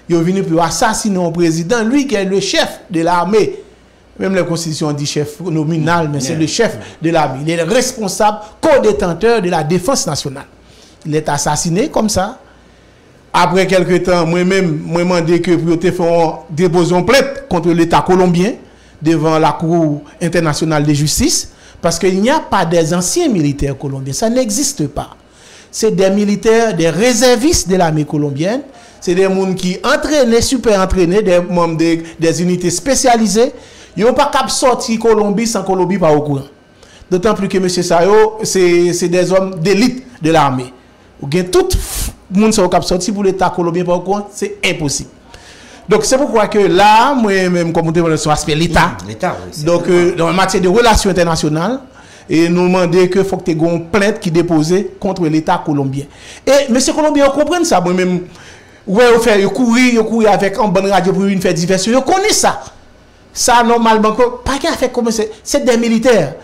Ils sont venus pour assassiner un président, lui qui est le chef de l'armée. Même la Constitution dit chef nominal, mais c'est le chef de l'armée. Il est le responsable, co-détenteur de la défense nationale. Il est assassiné comme ça. Après quelques temps, moi-même, moi demandé que pour déposer une plainte contre l'État colombien devant la Cour internationale de justice, parce qu'il n'y a pas des anciens militaires colombiens. Ça n'existe pas. C'est des militaires, des réservistes de l'armée colombienne. C'est des gens qui entraînent, super entraînés, des membres des unités spécialisées. Ils n'ont pas qu'à sortir Colombie sans Colombie pas au courant. D'autant plus que M. Sayo, c'est des hommes d'élite de l'armée. Ou bien tout le monde sont capables de sortir pour l'État colombien pas au courant, c'est impossible. Donc c'est pourquoi que là, moi-même, comme on dit sur l'aspect l'État, oui, donc dans la matière de relations internationales, et nous demander que faut que tu aies une plainte qui déposée contre l'État colombien. Et M. Colombien, on comprend ça, moi-même, ouais, on courir avec un bon radio pour une faire diversion, on connaît ça. Ça, normalement, pas qu'à faire comme c'est des militaires.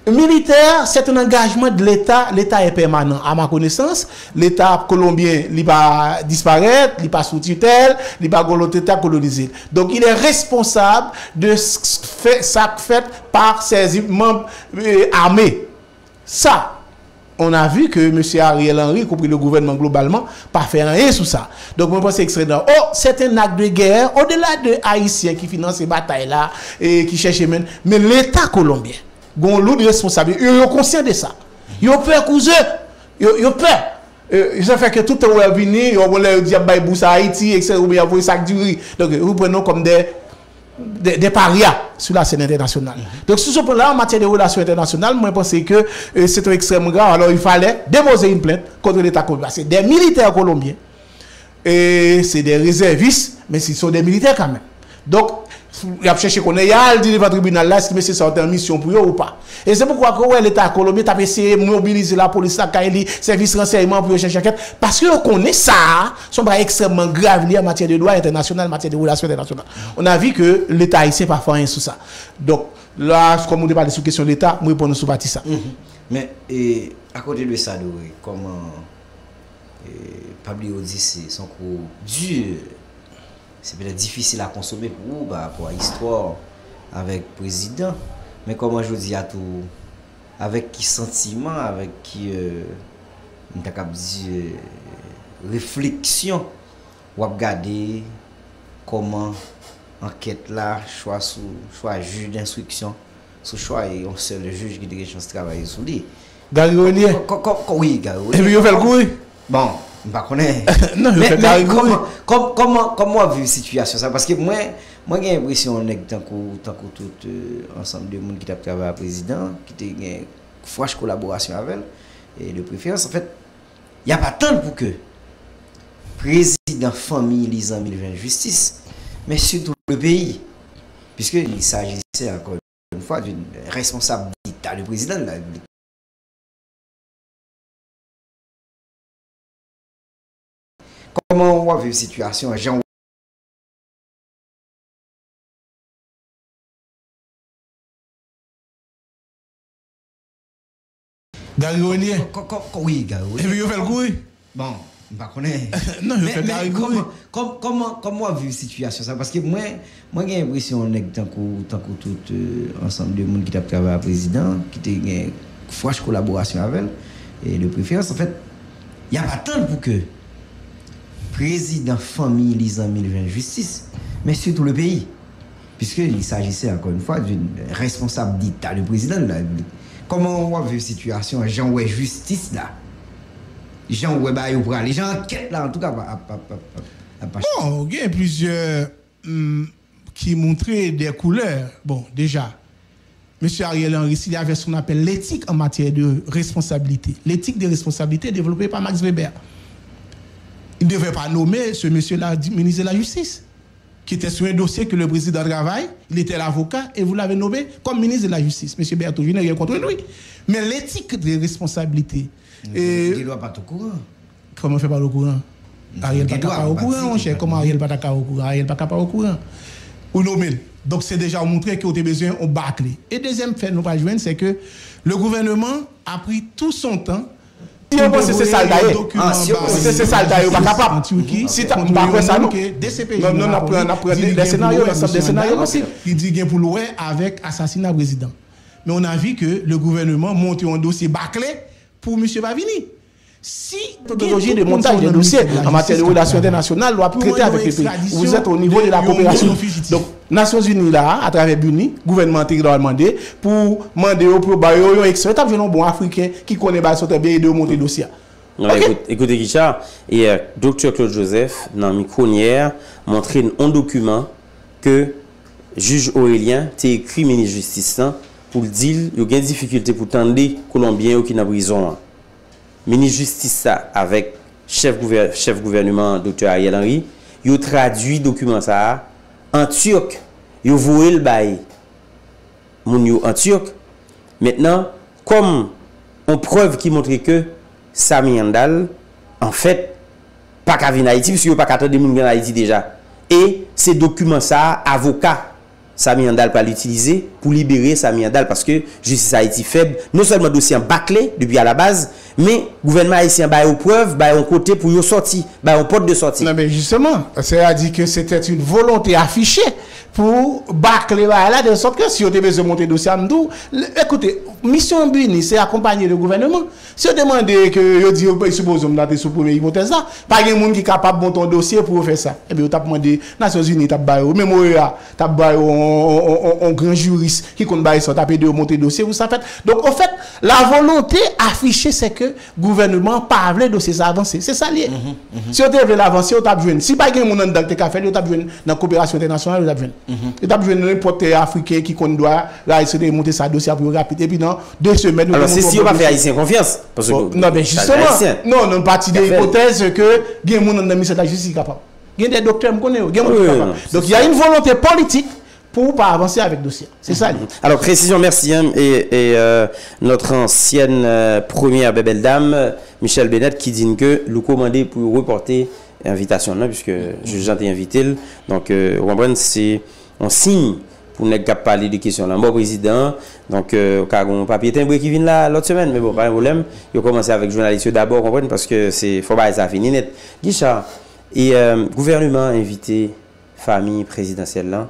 Militaire, c'est un engagement de l'État. L'État est permanent. À ma connaissance, l'État colombien, il va disparaître, il va sous tutelle, il va l'État colonisé. Donc, il est responsable de ça fait par ses membres armés. Ça, on a vu que M. Ariel Henry, compris le gouvernement globalement, pas fait rien sur ça. Donc, moi, je pense que c'est un acte de guerre, au-delà de Haïtiens qui financent ces batailles-là et qui cherchent même, mais l'État colombien. Gon l'autre responsable, ils sont conscients de ça. Ils ont peur cousin, ils ont peur. Ça fait que tout le monde est venu, ils ont dit à Haïti, etc. Ou bien ça du riz. Donc nous prenons comme des parias sur la scène internationale. Donc sur ce point-là, en matière de relations internationales, moi je pense que c'est extrêmement grave. Alors il fallait déposer une plainte contre l'État colombien. C'est des militaires colombiens et c'est des réservistes, mais ce sont des militaires quand même. Donc il a cherché qu'on ait dit devant le tribunal là, est-ce que c'est sorti en mission pour eux ou pas. Et c'est pourquoi l'État colombien a essayé de mobiliser la police, la CAILI, service renseignement pour chercher enquête. Parce qu'on connaît ça, sont extrêmement grave lié en matière de droit international, en matière de relations internationales. On a vu que l'État haïtien pas fait rien sur ça. Donc là, comme on débat sur la question de l'État, nous répondons sur ça. Mais à côté de ça, comment Pablo dit c'est son coup dur. C'est peut-être difficile à consommer pour vous, pour l'histoire avec le président. Mais comment je dis à tout, avec qui sentiment, avec qui réflexion, ou regarder comment enquête là, choix juge d'instruction, ce choix et on seul le juge qui a des chances de travailler sur lui. Gary Ollier. Oui, Gary Ollier. Et puis il fait le coup. Bon. Je ne connais pas. Comment vivre la situation ça? Parce que moi j'ai l'impression que tant que tout ensemble de monde qui a travaillé avec le président, qui a une franche collaboration avec elle, et de préférence, en fait, il n'y a pas tant pour que le président famille les amis de justice, mais surtout le pays. Puisqu'il s'agissait encore une fois d'une responsabilité du président de la République. Comment on va vivre la situation? Gary Ollier. Oui, Gary Ollier. Et puis il fait le coup. Bon, je ne connais pas. Non, il fait Gary Ollier. Comment on va vivre la situation? Parce que moi j'ai l'impression que tant que tout ensemble de monde qui a travaillé avec le président, qui a une franche collaboration avec elle, et de préférence, en fait, il n'y a pas tant pour que président famille les amis de justice, mais surtout le pays, puisqu'il s'agissait encore une fois d'une responsabilité du président de la République. Comment on va vivre la situation? Jean ouais justice là, Jean ouais bah pour aller, gens enquête là en tout cas. Bon, il y a plusieurs qui montraient des couleurs. Bon, déjà, M. Ariel Henry, il avait ce qu'on appelle l'éthique en matière de responsabilité. L'éthique de responsabilité développée par Max Weber. Il ne devait pas nommer ce monsieur-là ministre de la Justice, qui était sur un dossier que le président travaille, il était l'avocat, et vous l'avez nommé comme ministre de la Justice. M. Berthaud, je n'ai rien contre lui. Mais l'éthique de responsabilité... Il ne doit pas être au courant. Comment on fait pas au courant? Ariel n'est pas au courant, mon cher. Comment Ariel n'est pas au courant? Ariel n'est pas au courant. Ou nommer. Donc c'est déjà montré qu'on a besoin de bâcler. Et deuxième fait, nous pas joindre, c'est que le gouvernement a pris tout son temps c'est ça d'ailleurs. C'est ça d'ailleurs, pas capable. En Turquie, si tu pas quoi ça, non. Non, on apprend des scénarios, des scénarios aussi. Il dit qu'il pour l'ouest avec assassinat président. Mais on a vu que le gouvernement monte un dossier bâclé pour M. Bavini. Si méthodologie de montage des dossiers en matière de relations internationales doit traiter avec les pays. Vous êtes au niveau de la coopération. Donc, Nations Unies là, à travers l'UNI, gouvernement doit demander pour demander pour bailler expert, t'as un bon africain qui connaît ba sauter bien de monter dossier. Écoutez Guichard, et Dr Claude Joseph dans micro hier montré un document que juge Aurélien t'a écrit ministre justice pour dire il y a une difficulté pour tendre Colombiens qui dans prison. Ministre justice ça avec chef gouvernement Dr Ariel Henry, il traduit document ça en turc, il voué le bail mon yo en turc. Maintenant, comme on preuve qui montre que Sami Andal en fait pas qu'à venir en Haïti puisque pas qu'à attendre moun en Haïti déjà. Et ces documents ça avocat Sami Andal pas l'utiliser pour libérer Sami Andal parce que justice Haïti faible, non seulement dossier bâclé depuis à la base, mais gouvernement haïtien ba aux preuves, ba un côté pour yo sortir, ba un porte de sortie. Non mais justement, c'est-à-dire que c'était une volonté affichée pour bâcler là de sorte que si on devait se monter dossier amdou, écoutez, mission Buni c'est accompagner le gouvernement. Si on demande que yo dit suppose on dans sous première hypothèse là, pas gen monde qui capable de monter un dossier pour faire ça. Et bien on t'a demandé Nations Unies t'a ba même OEA t'a ba un grand juriste qui compte ba ça taper de monter dossier vous ça fait. Donc en fait, la volonté affichée c'est que gouvernement parle de ces avancées. C'est ça lié. Si on devait l'avancer, on t'a besoin. Si pas gen monde dans te faire, on t'a besoin dans coopération internationale, on t'a besoin. Et t'as besoin n'importe africain qui qu'on doit là essayer de monter sa dossier pour rapide et puis dans 2 semaines alors c'est si on va faire haïtien confiance parce que non mais justement non partie des hypothèses que gen moun dans ministère de la justice capable gen des docteurs me connaît gen moun capable donc il y a une volonté politique pour pas avancer avec dossier c'est ça. Alors précision merci et notre ancienne première belle dame Michel Bennett qui dit que le commandé pour reporter invitation là puisque je j'étais invité donc on comprend c'est on signe pour ne pas parler de questions là bon président donc car on papier timbré qui vient là l'autre semaine mais bon pas de problème il a commencé avec journaliste d'abord comprendre parce que c'est faut pas ça fini net Guichard et gouvernement invité famille présidentielle là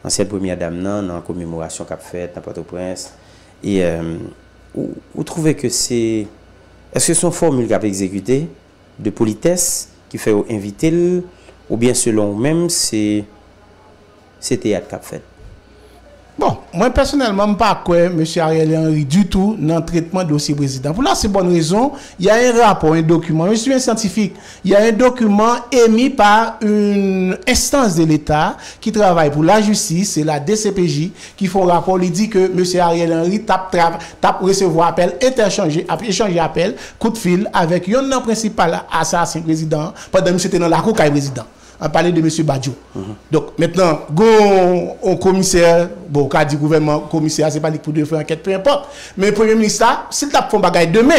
ancienne première dame là dans commémoration qu'a fait dans Port-au-Prince et vous trouvez que c'est est-ce que son formule qu'a exécuté de politesse qui fait inviter ou bien selon même c'est théâtre qu'a fait. Bon, moi personnellement, je ne sais pas quoi M. Ariel Henry du tout dans le traitement de dossier président. Pour la c'est bonne raison, il y a un rapport, un document, je suis un scientifique, il y a un document émis par une instance de l'État qui travaille pour la justice, c'est la DCPJ, qui font rapport, il dit que M. Ariel Henry tape recevoir appel, échanger appel, coup de fil avec un principal assassin président, pendant que c'était dans la cour président. On parlait de M. Badjo. Donc maintenant, un commissaire, bon, quand dit gouvernement, commissaire, c'est pas pour de faire enquête, peu importe. Mais le Premier ministre, s'il tape font bagaille demain,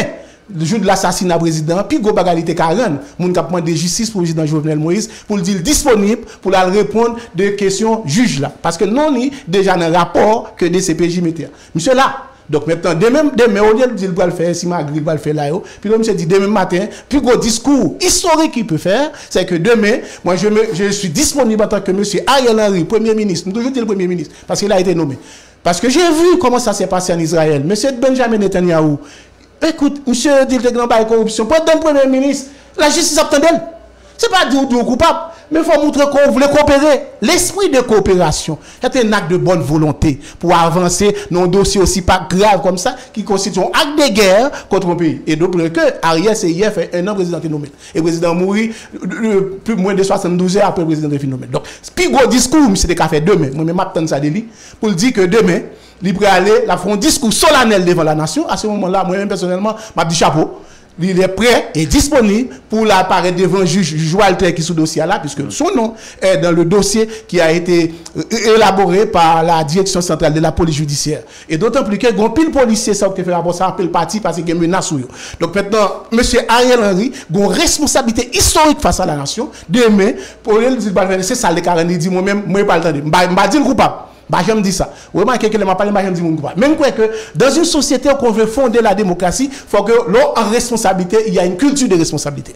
le jour de l'assassinat président, puis go bagalité 40, moun k'ap demandé justice pour le président Jovenel Moïse, pour le dire disponible, pour la répondre des questions juge là. Parce que non, ni déjà dans le rapport que DCPJ mettait. Monsieur là, donc maintenant, demain, au lieu de dire qu'il va le faire, si Magri va le faire là, puis le monsieur dit demain matin, puis le discours historique qu'il peut faire, c'est que demain, moi je suis disponible en tant que monsieur Ariel Henry, Premier ministre, je toujours dire le Premier ministre, parce qu'il a été nommé. Parce que j'ai vu comment ça s'est passé en Israël. Monsieur Benjamin Netanyahu, écoute, monsieur dit que grand bail corruption, pas d'un Premier ministre, la justice obtient d'elle. Ce n'est pas dire coupable, mais il faut montrer qu'on voulait coopérer. L'esprit de coopération, c'est un acte de bonne volonté pour avancer dans un dossier aussi pas grave comme ça, qui constitue un acte de guerre contre un pays. Et donc, que Ariel, c'est hier, fait un an président nommé. Et le président mourit plus moins de 72 heures après le président nommé. Donc, puis gros discours, c'est qu'a fait demain. Moi, je m'attends ça de lui, pour dire que demain, il pourrait aller, la faire un discours solennel devant la nation. À ce moment-là, moi-même, personnellement, m'a dit chapeau. Il est prêt et disponible pour l'apparaître devant le juge Walter qui est sous dossier là, puisque son nom est dans le dossier qui a été élaboré par la direction centrale de la police judiciaire. Et d'autant plus que les pile policiers, ça qui fait rapport, ça appelle parti parce qu'il y a une menace. Donc maintenant, M. Ariel Henry a une responsabilité historique face à la nation. Demain, pour lui, c'est ça le caractère, il dit moi-même, moi, je ne vais pas le temps. Je ne vais pas dire le coupable. Bah, j'aime dire ça. Vous remarquez que les m'a parlé, bah, j'aime dire mon coupable. Même quoi que dans une société qu'on veut fonder la démocratie, il faut que l'on en responsabilité, il y a une culture de responsabilité.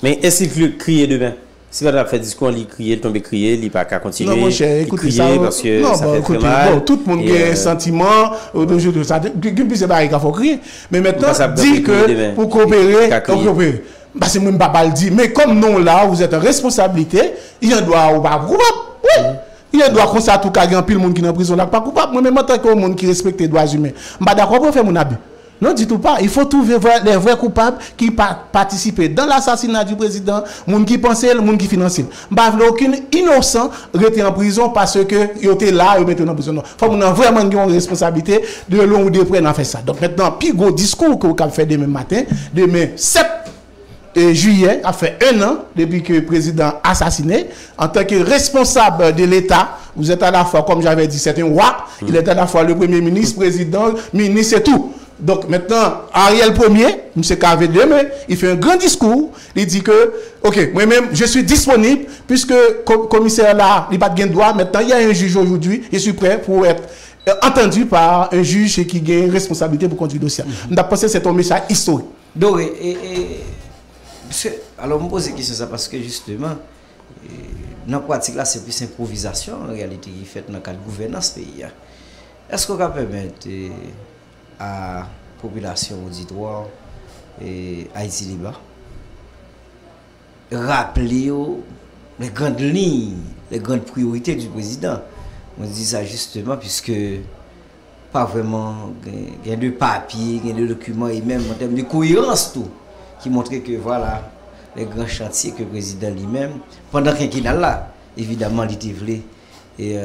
Mais est-ce qu'il crie demain? Si vous avez fait discours, il crie, il tombe crier, il pas qu'à continuer. Non, mon cher, écoutez ça. Parce que non, ça bon, fait écoutez, très mal. bon, tout le monde a un sentiment, qu'il puisse pas qu'il faut crier. Mais maintenant, dit que pour coopérer, coopérer. Bah, c'est même pas le dire. Mais comme non, là, vous êtes en responsabilité, il en doit ou pas coupable. Oui. Il doit comme ça tout cas, il y a un pile monde qui est en prison là, pas coupable. Moi, même en tant que monde qui respecte les droits humains, je ne suis pas d'accord pour faire mon abus. Non, du tout pas. Il faut trouver les vrais coupables qui participent dans l'assassinat du président, les gens qui pensent, les gens qui financent. Je ne veux aucun innocent rester en prison parce que il était là, il était en prison. Il faut vraiment une responsabilité de long ou de près d'en faire ça. Donc maintenant, puis gros discours que vous avez fait demain matin, demain 7 juillet, a fait 1 an depuis que le président a assassiné. En tant que responsable de l'État, vous êtes à la fois, comme j'avais dit, c'est un roi. Il est à la fois le premier ministre, président, ministre et tout. Donc maintenant, Ariel Premier, M. Kavé demain, il fait un grand discours. Il dit que, ok, moi-même, je suis disponible, puisque le commissaire là, il n'a pas de droit. Maintenant, il y a un juge aujourd'hui, je suis prêt pour être entendu par un juge qui a une responsabilité pour conduire le dossier. Je pense que c'est un message historique. Donc, alors, je me pose une question ça parce que justement, dans la pratique là, c'est plus improvisation en réalité qui est faite dans le cadre de gouvernance pays. Est-ce qu'on peut permettre à la population auditoire et Haïti Libre rappeler les grandes lignes, les grandes priorités du président? On dit ça justement puisque pas vraiment il y a de papiers, il y a de documents et même en termes de cohérence tout qui montre que voilà les grands chantiers que le président lui-même pendant quinquennat là évidemment il était voulu et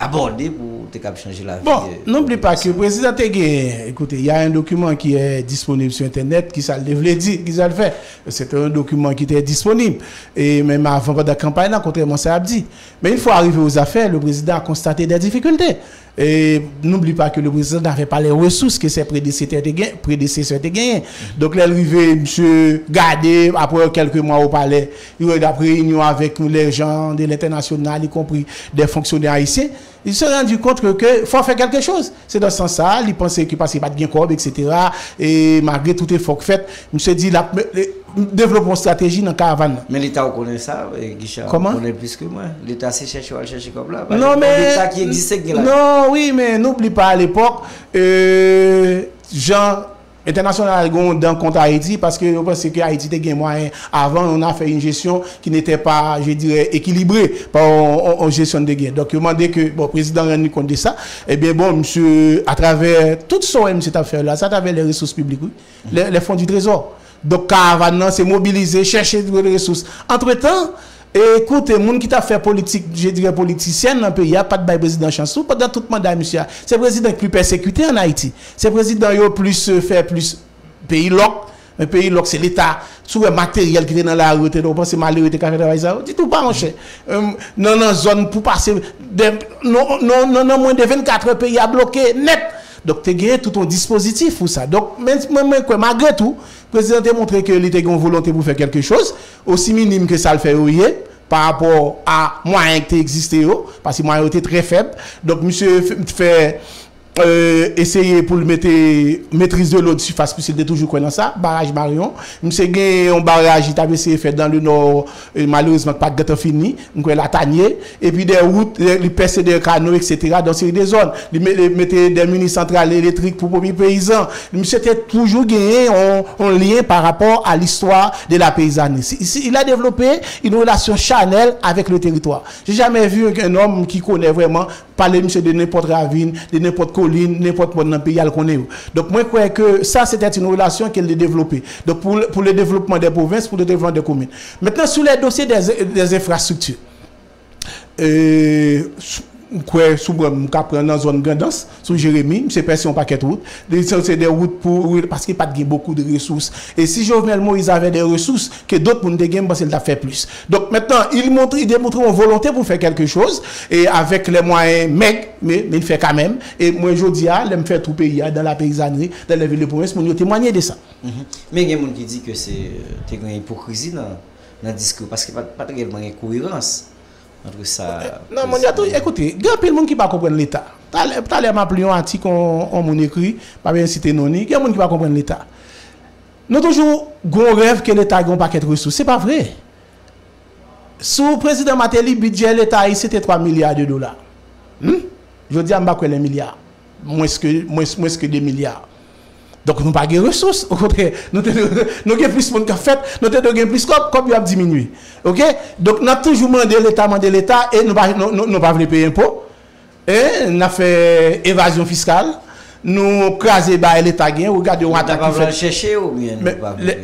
aborder pour changer la vie. Bon, n'oubliez pas que le président écoutez, il y a un document qui est disponible sur Internet qui ça le dit, qui ça le fait. C'est un document qui était disponible. Et même avant de la campagne, contrairement à ça a dit. Mais une fois arrivé aux affaires, le président a constaté des difficultés. Et n'oublie pas que le président n'avait pas les ressources que ses prédécesseurs étaient gagnés. Donc, l'arrivée, monsieur Gardé, après quelques mois au palais, il a eu après réunion avec les gens de l'international, y compris des fonctionnaires haïtiens. Il s'est rendu compte que faut faire quelque chose. C'est dans ce sens-là, il pensait qu'il passait pas de gain corps, etc. Et malgré tout effort fait, il s'est dit, développons une stratégie dans la caravane. Mais l'État connaît ça, Guichard. Comment? Connaît plus que moi. L'État s'est cherché comme là. Non, mais. L'État qui existait là. Non, oui, mais n'oublie pas à l'époque, Jean international dans compte Haïti parce que je pense que Haïti était gain moyen. Avant, on a fait une gestion qui n'était pas, je dirais, équilibrée par une gestion de gains. Donc, je demandais que le président rende compte de ça. Eh bien, bon, monsieur, à travers tout ce que cette affaire-là, ça à travers les ressources publiques, oui, les fonds du trésor. Donc, caravane, c'est mobiliser, chercher des ressources. Entre-temps, écoutez, les gens qui t'a fait politique, je dirais politicienne dans le pays, il n'y a pas de président chanceux pendant tout le mandat, monsieur. C'est le président qui est plus persécuté en Haïti. C'est le président qui a plus fait plus pays loc. Un pays loc, c'est l'État. Sous le matériel qui est dans la rue, on pense que malheureux qui a fait ça. Dis tout pas, mon cher. Dans la zone pour passer, non, moins de 24 pays à bloquer net. Donc, tu as gagné tout ton dispositif pour ça. Donc, malgré tout, le président a montré qu'il était une volonté pour faire quelque chose, aussi minime que ça le fait par rapport à moyens qui existaient, parce que les moyens étaient très faibles. Donc, monsieur fait essayer pour le mettre maîtrise de l'eau de surface, puisqu'il était toujours dans ça, barrage Marion. Monsieur gagné un barrage, il avait essayé de faire dans le nord, malheureusement, pas de fini, la Tanier, et puis des routes, il perçait des canaux, etc., dans des zones. Il mettait des mini-centrales électriques pour les paysans. Monsieur était toujours gagné un lien par rapport à l'histoire de la paysannerie. Il a développé une relation charnelle avec le territoire. J'ai jamais vu un homme qui connaît vraiment parler monsieur de n'importe ravine, de n'importe colline, n'importe quoi dans le pays, elle connaît. Donc, moi, je crois que ça, c'était une relation qu'elle a développée. Donc, pour le développement des provinces, pour le développement des communes. Maintenant, sur les dossiers des infrastructures, quoi sous prendre dans la zone Grandance sous Jérémy c'est perçu un paquet de routes c'est des routes pour parce qu'il pas de beaucoup de ressources et si Jovenel Moïse avait des ressources que d'autres monde gain parce qu'il a fait plus donc maintenant il démontre une volonté pour faire quelque chose et avec les moyens mais il fait quand même et moi je dis il me fait tout pays dans la paysannerie dans les villes de province pour témoigner de ça mais il y a des gens qui disent que c'est une hypocrisie dans le discours parce qu'il n'y a pas réellement de cohérence entre ça. Non, mon gars, écoutez, il y a plein de monde qui ne comprend pas l'État. T'as l'air m'appeler un article on mon écrit, pas bien citer non, il y a des gens qui ne comprennent pas l'État. Nous toujours gon rêve que l'État a un paquet de ressources, c'est pas vrai. Sous président Matéli, budget l'État c'était 3 milliards de dollars. Je dis à m'bakwe les milliards, moins que 2 milliards. Donc nous pas de ressources, au contraire, nous avons plus de monde qui fait, nous avons plus comme il a diminué. OK? Donc nous avons toujours demandé l'État et nous pas voulu payer impôt. Et nous avons fait évasion fiscale. Nous crasé l'État gain, regardez on attaque qui fait chercher ou bien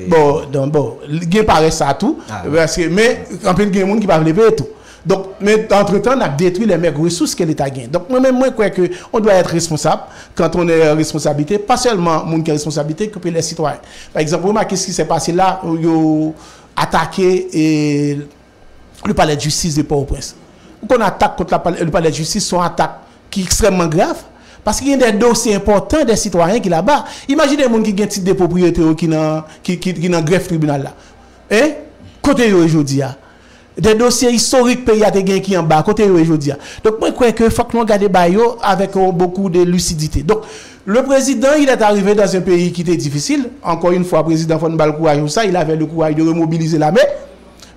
bon, gain paraît ça tout parce que mais en plein gain monde qui pas veut payer tout. Donc mais entre-temps on a détruit les meilleures ressources que l'État gagne. Donc moi-même moi crois que on doit être responsable quand on est responsabilité, pas seulement monde qui a responsabilité que les citoyens. Par exemple, remarquez ce qui s'est passé là, yo attaqué et le palais de justice de Port-au-Prince. Qu'on attaque contre le palais de justice sont attaques qui extrêmement graves. Parce qu'il y a des dossiers importants des citoyens qui là-bas. Imaginez les gens qui ont un titre de propriété qui dans greffe tribunal là. Hein? Côté aujourd'hui. Des dossiers historiques pays à des qui en bas. Côté aujourd'hui. Donc moi je crois que faut que nous regardions bayo avec beaucoup de lucidité. Donc le président il est arrivé dans un pays qui était difficile. Encore une fois, le président faut le courage ça, il avait le courage de remobiliser l'armée.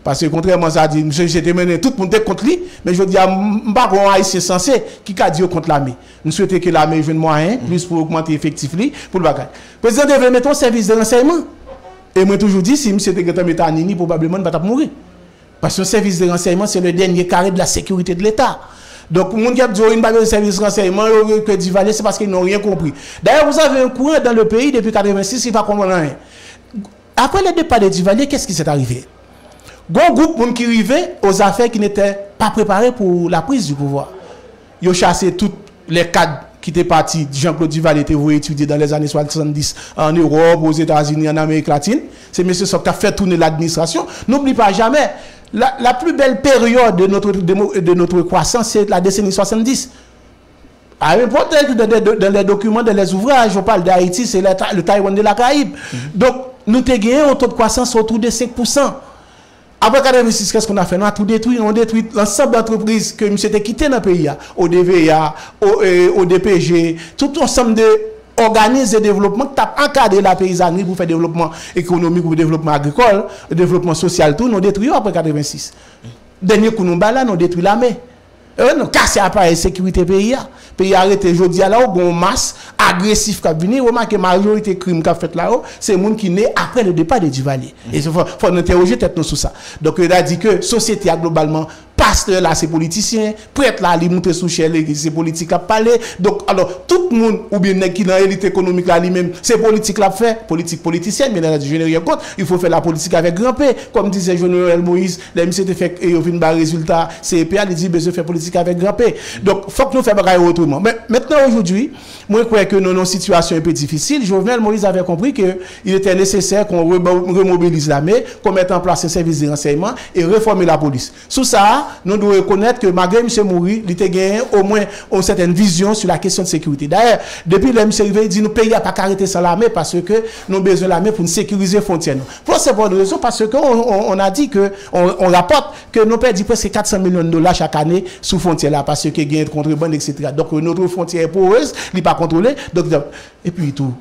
Parce que contrairement à ça, dit, monsieur, j'étais mené tout le monde contre lui, mais je dis, je ne pas un haïtien censé qui a dit contre l'armée. Nous souhaitons que l'armée joue moyen, plus pour augmenter l'effectif pour le bagage. Le président devait mettre un service de renseignement. Et moi, toujours dit, si monsieur était mettre à Nini, probablement, il ne va pas mourir. Parce que le service de renseignement, c'est le dernier carré de la sécurité de l'État. Donc, les gens qui ont dit, il n'y a pas de service de renseignement, que Duvalier, c'est parce qu'ils n'ont rien compris. D'ailleurs, vous avez un courant dans le pays depuis 1986, il ne va pas comprendre rien. Après le départ de Duvalier, qu'est-ce qui s'est arrivé? Bon groupe qui arrivait aux affaires qui n'étaient pas préparés pour la prise du pouvoir. Ils ont chassé tous les cadres qui étaient partis. Jean-Claude Duvalier était étudié dans les années 70 en Europe, aux États-Unis, en Amérique latine. C'est M. Sok qui a fait tourner l'administration. N'oublie pas jamais, la plus belle période de notre croissance, c'est la décennie 70. Peut-être dans les documents, dans les ouvrages, on parle d'Haïti, c'est le Taïwan de la Caraïbe. Donc, nous avons gagné un taux de croissance autour de 5%. Après 1986, qu'est-ce qu'on a fait? On a tout détruit. On a détruit l'ensemble d'entreprises que M. était quitté dans le pays. Au DVA, au DPG, tout ensemble d'organismes de développement qui ont encadré la paysannerie pour faire développement économique ou développement agricole, développement social, tout, nous avons détruit après 1986. Dernier coup, nous avons détruit l'armée. Nous cassé l'appareil sécurité pays. Pays arrêté aujourd'hui là où une masse agressif qui a venu. Remarquez la majorité de crimes qui a fait là-haut, c'est les gens qui naissent après le départ de Duvalier. Et il faut interroger tête sur ça. Donc il a dit que la société a globalement pasteur là c'est politicien, prêtre là il monte sous chèque c'est politique à parler. Donc alors tout le monde ou bien qui dans l'élite économique là lui-même c'est politique là fait, politique politicienne mais dans je n'ai rien contre, il faut faire la politique avec grand P comme disait Jovenel Moïse, les monsieur te fait et au fin bas résultat CEPA il dit besoin faire politique avec grand P. Donc faut que nous fassions bagaille autrement. Mais maintenant aujourd'hui, moi je crois que nous avons une situation un peu difficile. Jovenel Moïse avait compris que il était nécessaire qu'on remobilise l'armée, qu'on mette en place un service de renseignement et réformer la police. Sous ça nous devons reconnaître que malgré M. Mouri, il a gagné au moins une certaine vision sur la question de sécurité. D'ailleurs, depuis le M. Rivet, il dit que nous payons pas arrêter sans l'armée parce que nous avons besoin de l'armée pour nous sécuriser les frontières. Pour cette bonne raison, parce qu'on a dit que, on rapporte que nous perdons presque 400 millions de dollars chaque année sous frontière là parce qu'il y a de contrebande, etc. Donc notre frontière est poreuse, il n'est pas contrôlée. Et puis tout.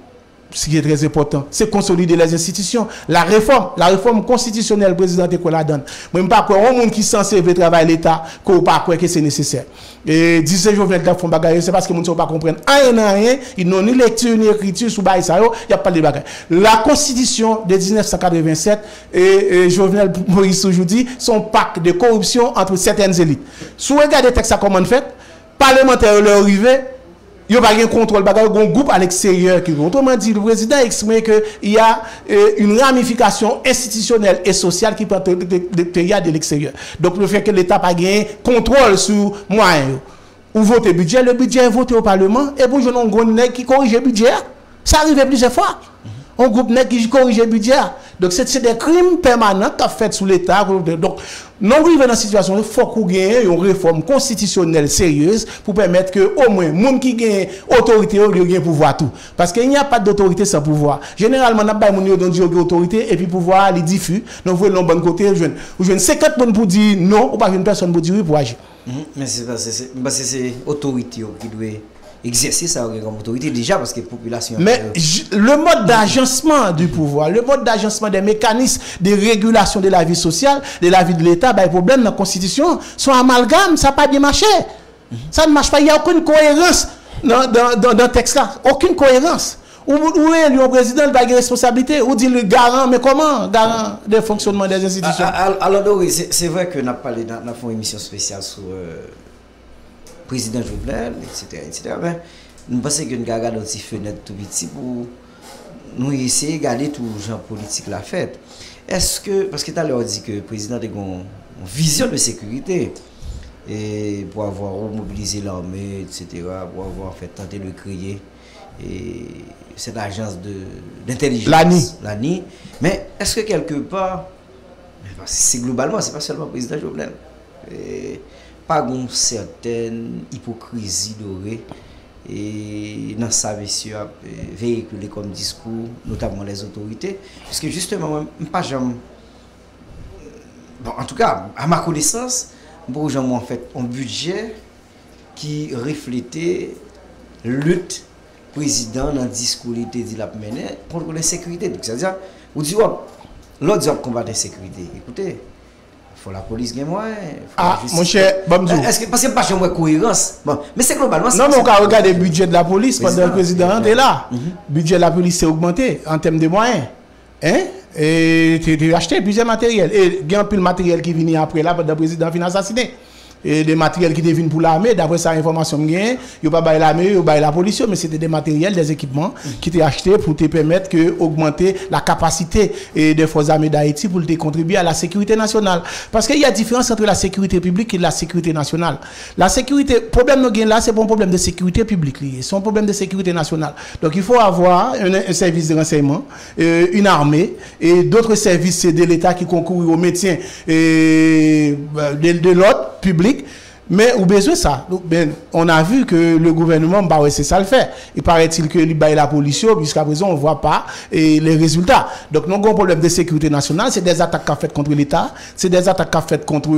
Ce qui est très important, c'est consolider les institutions. La réforme constitutionnelle, le président de la donne. Même pas quoi, un monde qui est censé travailler l'État, qu'on pas quoi que c'est nécessaire. Et disait Jovenel de font bagaille, c'est parce que les gens ne pas comprendre rien, ils n'ont ni lecture ni écriture sous bail ça, il n'y a pas de bagaille. La constitution de 1987 et Jovenel Moïse aujourd'hui sont pacte de corruption entre certaines élites. Si vous regardez le texte à comment fait, parlementaires leur arrivé. Il n'y a pas de contrôle, il y a un groupe à l'extérieur qui autrement dit, le président exprime qu'il y a une ramification institutionnelle et sociale qui peut être de l'extérieur. Donc le fait que l'État n'a pas gagné contrôle sur moyens. Ou voter le budget est voté au Parlement, et pour je n'ai qui corrige le budget. Ça arrive plusieurs fois. un groupe qui corrige le budget. Donc c'est des crimes permanents qu'a fait sous l'État. Donc non arrivé dans cette situation, il faut qu'on ait une réforme constitutionnelle sérieuse pour permettre que au moins monde qui gagne autorité ou gagne pouvoir tout. Parce qu'il n'y a pas d'autorité sans pouvoir. Généralement n'a pas moun don dire autorité et puis pouvoir les diffus. Donc vous le bon côté jeune 50 personnes pour dire non ou pas une personne pour dire oui pour agir. Mais c'est autorité qui doit exercer ça comme autorité déjà parce que la population. Mais le mode d'agencement du pouvoir, le mode d'agencement des mécanismes de régulation de la vie sociale, de la vie de l'État, les problèmes dans la Constitution sont amalgames, ça n'a pas bien marché. Ça ne marche pas, il n'y a aucune cohérence dans le texte là, aucune cohérence. Où est le président, il va avoir responsabilité, ou dit le garant, mais comment garant des fonctionnements des institutions? Alors oui, c'est vrai que nous avons parlé dans une émission spéciale sur président Jovenel, etc. Mais nous pensons que nous avons regardé une fenêtre tout petit pour nous essayer de regarder tout le genre politique la fête. Est-ce que, parce que tu as l'air dit que le président a une vision de sécurité et pour avoir mobilisé l'armée, etc., pour avoir fait tenter de créer cette agence d'intelligence, l'ANI. Mais est-ce que quelque part, c'est globalement, c'est pas seulement le président Jovenel, pas une certaine hypocrisie dorée et dans sa vision véhiculée comme discours, notamment les autorités, parce que justement, pas jamais, bon, en tout cas, à ma connaissance, beaucoup gens ont fait un budget qui reflétait lutte président dans le discours il dit la mener contre l'insécurité. Donc c'est-à-dire, vous dites, l'autre dit combattre l'insécurité. Écoutez, il faut la police gagne moins. Ah, mon cher Bamzou. Est-ce que parce que pas de cohérence? Bon, mais c'est globalement. Non, mais on va regarder le budget de la police pendant le président est là. Le budget de la police s'est augmenté en termes de moyens. Hein? Et tu as acheté plusieurs matériels. Et il y a un peu de matériel qui vient après là, pendant le président vient assassiner. Et des matériels qui deviennent pour l'armée, d'après sa information, il n'y a pas l'armée, il n'y a la police, mais c'était des matériels, des équipements qui étaient achetés pour te permettre d'augmenter la capacité des forces armées d'Haïti pour te contribuer à la sécurité nationale. Parce qu'il y a différence entre la sécurité publique et la sécurité nationale. La sécurité, le problème nous là, c'est pas un problème de sécurité publique, c'est un problème de sécurité nationale. Donc il faut avoir un service de renseignement, une armée et d'autres services de l'État qui concourent au maintien de l'ordre public. Mais au besoin ça, on a vu que le gouvernement, bah ouais, c'est ça le fait. Il paraît-il que la police, jusqu'à présent, on ne voit pas les résultats. Donc, nous avons un problème de sécurité nationale, c'est des attaques faites contre l'État, c'est des attaques faites contre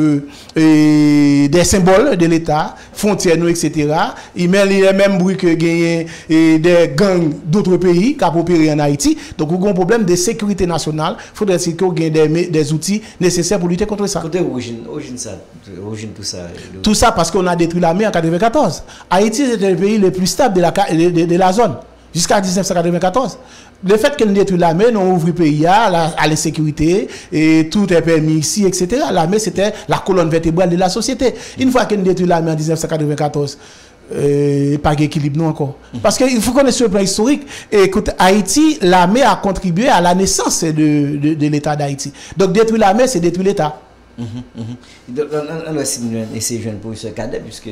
des symboles de l'État, frontières, etc. Il met les mêmes bruits que gagner des gangs d'autres pays qui ont opéré en Haïti. Donc, nous avons un problème de sécurité nationale. Il faudrait qu'on ait des outils nécessaires pour lutter contre ça. Tout ça parce qu'on a détruit l'armée en 1994. Haïti était le pays le plus stable de la zone jusqu'à 1994. Le fait qu'on détruit l'armée, nous ouvre le pays à l'insécurité et tout est permis ici, etc. L'armée, c'était la colonne vertébrale de la société. Une fois qu'on détruit l'armée en 1994, pas d'équilibre non encore. Parce qu'il faut connaître sur le plan historique. Et écoute, Haïti, l'armée a contribué à la naissance de l'État d'Haïti. Donc détruire l'armée, c'est détruire l'État. On va essayer de jouer pour ce cadet, puisque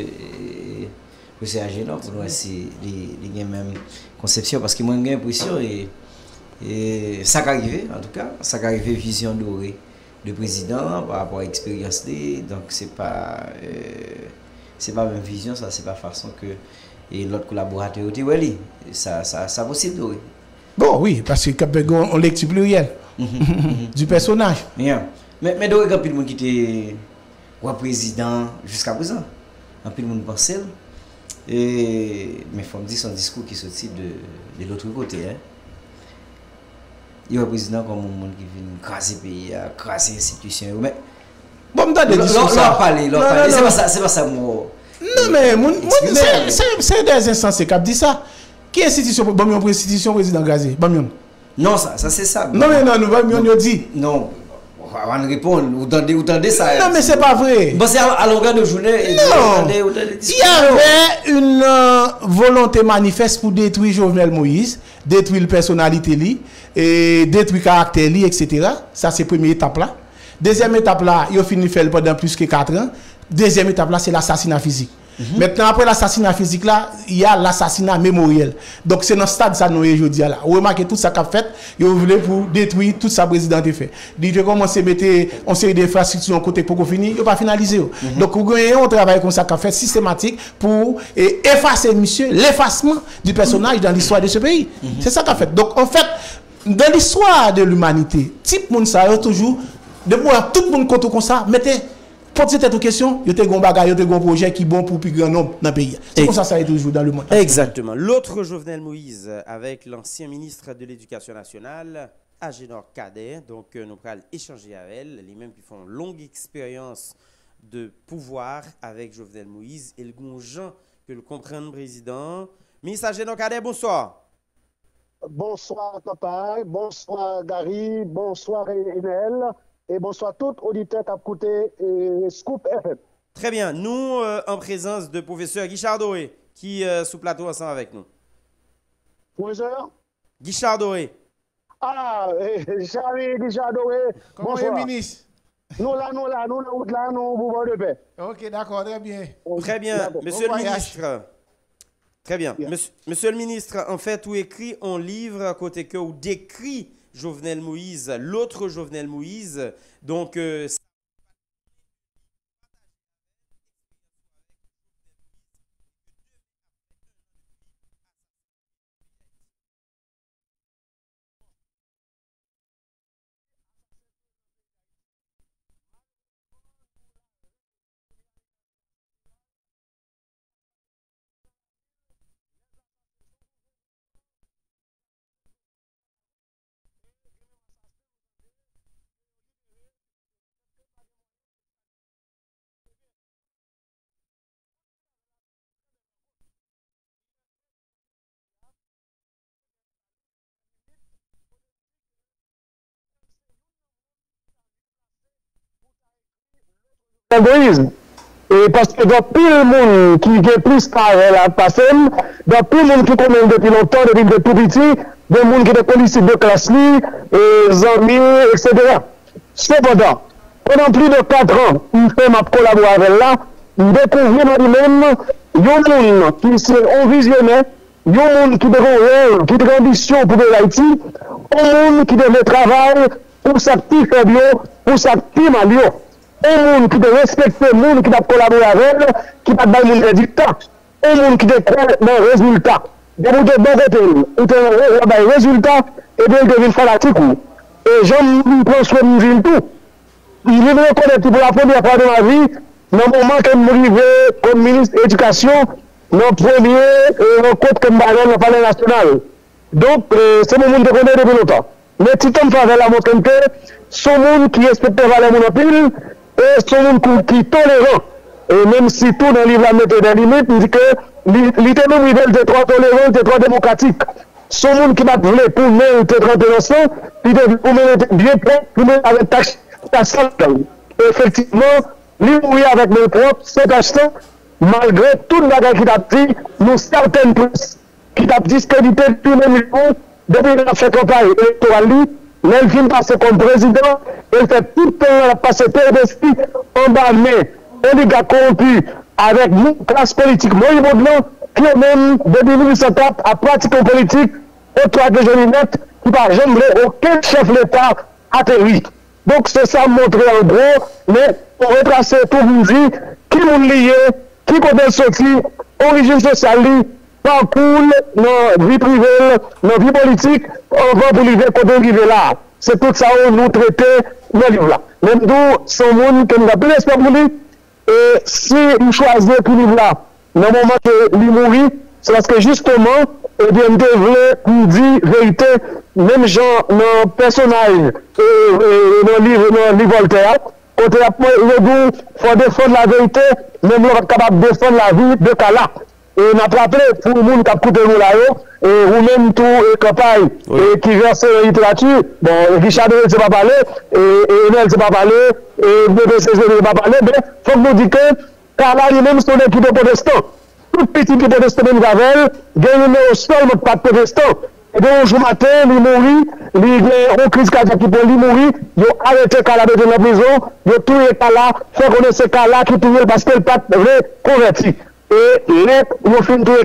c'est gênant pour nous essayer les mêmes conceptions, parce que moi j'ai l'impression, et ça qui arrive, en tout cas, ça qui arrive, vision dorée de président par rapport à l'expérience, donc c'est pas même vision, ça c'est pas façon que l'autre collaborateur dit, oui, ça possible doré. Bon, oui, parce qu'on lecture plurielle du personnage. Yeah. Mais donc, il y a plus de monde qui était président jusqu'à présent. Il y a plus de monde pensé. Mais il faut me dire son discours qui sortit de l'autre côté. Hein. Il y a un président comme un monde qui vient craser le pays, craser l'institution. Mais bon, on des discours. C'est pas ça, moi. Non, mais c'est des instances qui dit ça. Qui est l'institution? Bon, institution président Gazé. Non, ça c'est ça. Non, mais non, nous dit. Non. On va répondre, vous entendez ça. Non, mais c'est pas vrai. Bon, c'est à longueur de journée. Non. Il y avait une volonté manifeste pour détruire Jovenel Moïse, détruire la personnalité, et détruire le caractère, etc. Ça, c'est la première étape là. Deuxième étape là, il a fini de faire pendant plus que 4 ans. Deuxième étape là, c'est l'assassinat physique. Maintenant, après l'assassinat physique là, il y a l'assassinat mémoriel. Donc c'est dans ce stade ça nous aujourd'hui là. Vous remarquez tout ça qu'a fait, ils voulaient pour détruire tout ça président a fait. Il a commencé à mettre une série d'infrastructures côté pour finir, il pas finalisé. Donc vous avez un travail comme ça qu'a fait systématique pour effacer monsieur l'effacement du personnage dans l'histoire de ce pays. C'est ça qu'a fait. Donc en fait, dans l'histoire de l'humanité, type monde ça toujours de tout le monde compte comme ça, mettez pour cette question, il y a des bagages, il y a des projets qui sont bons pour plus grand nombre dans le pays. C'est comme ça ça est toujours dans le monde. Exactement. L'autre Jovenel Moïse avec l'ancien ministre de l'Éducation nationale, Agénor Kader. Donc nous allons échanger avec elle, les mêmes qui font longue expérience de pouvoir avec Jovenel Moïse et le Gonjan que le comprenne président. Ministre Agénor Kader, bonsoir. Bonsoir papa, bonsoir Gary, bonsoir Enel. Et bonsoir tout auditeur qui a écouté Scoop FM. Très bien. Nous, en présence de professeur Guichard Doré, qui est sous plateau ensemble avec nous. Professeur Guichard Doré. Ah, Guichard Doré. Comment est le ministre? Nous là, nous bourbons de paix. Ok, d'accord, très bien. Très bien. Monsieur le ministre. Très bien. Monsieur le ministre, en fait, vous écrit un livre à côté que vous décrit Jovenel Moïse, l'autre Jovenel Moïse. Donc, Égoïsme. Et parce que dans plus le monde qui est plus tard la passé, dans plus le monde qui connaît depuis longtemps, depuis de tout petit, des monde qui est policiers de classe, amis, etc. Cependant, pendant plus de 4 ans, il fait ma collaboration avec là, il découvre dans lui-même, il y a un monde qui est visionnaire, il y a un monde qui a un rôle, qui a une ambition pour l'Haïti, un monde qui devait travailler pour sa petite faible, pour sa petite malio. Un monde qui doit respecter le monde qui doit collaborer avec elle, qui doit donner le résultat. Un monde qui doit croire dans le résultat. De vous de bon côté, ou de résultat, et bien il devient fanatique. Et j'aime prendre soin de nous tout. Il veut reconnaître pour la première fois de ma vie, dans le moment que je suis comme ministre de l'Éducation, dans le premier rencontre que je suis dans le palais national. Donc, c'est mon monde que je connais depuis longtemps. Mais si tu me fais la montre que c'est un monde qui respecte les valeurs monopiles, et c'est un monde qui est tolérant. Et même si tout dans le livre la mettait des limites, il dit que littéralement, il veut être 3 tolérant, être 3 démocratique. C'est un monde qui va vouloir pour nous être 31 puis pour nous être bien prêt, pour nous avec tâche. Effectivement, lui mourir avec nos propres, c'est achetant, malgré tout le bagage qu'il a dit, nous certaines presses qui a discrédité tout le niveau, depuis qu'il a fait campagne électorale, il vient passer comme président, il fait tout le temps passer PDC en bas de oligarque corrompu avec nous, classe politique, moi, qui est même, depuis 1904, a pratiqué politique, autour de Jean-Minette, qui n'a jamais aucun chef de l'État atterri. Donc, c'est ça montrer en gros, mais pour retracer tout vous dire, qui nous lié, qui peut sortir, origine sociale, parcours, dans la vie privée, dans la vie politique, on va pour arriver quand on arrive là. C'est tout ça où nous traitons dans le livre là. Même nous, c'est un monde que nous avons plus d'espoir pour lui. Et si nous choisissons pour livre là, dans le moment que lui mourit, c'est parce que justement, eh bien, nous dire vérité, même gens, nos personnages, dans le livre Voltaire, quand il faut défendre la vérité, même nous sommes capables de défendre la vie de Kala. Et on a rappelé pour le monde qui a coupé nous là-haut, et vous-même tout campagne qui verse la littérature, bon, Richard ne sait pas parler, et Enel ne sait pas parler, et BBCG ne sait pas parler, mais il faut que nous disions que Kala lui-même son équipe de protestants. Tout petit qui protestant même Gavel, gagne au sol, notre pas de protestant. Et bien, un jour matin, il mourit, il a une crise cardiaque pour lui mourir, il a arrêté Kala de la prison, il a tué Kala, fait connaître Kala qui tué parce qu'il n'a pas converti. et les, nous finissons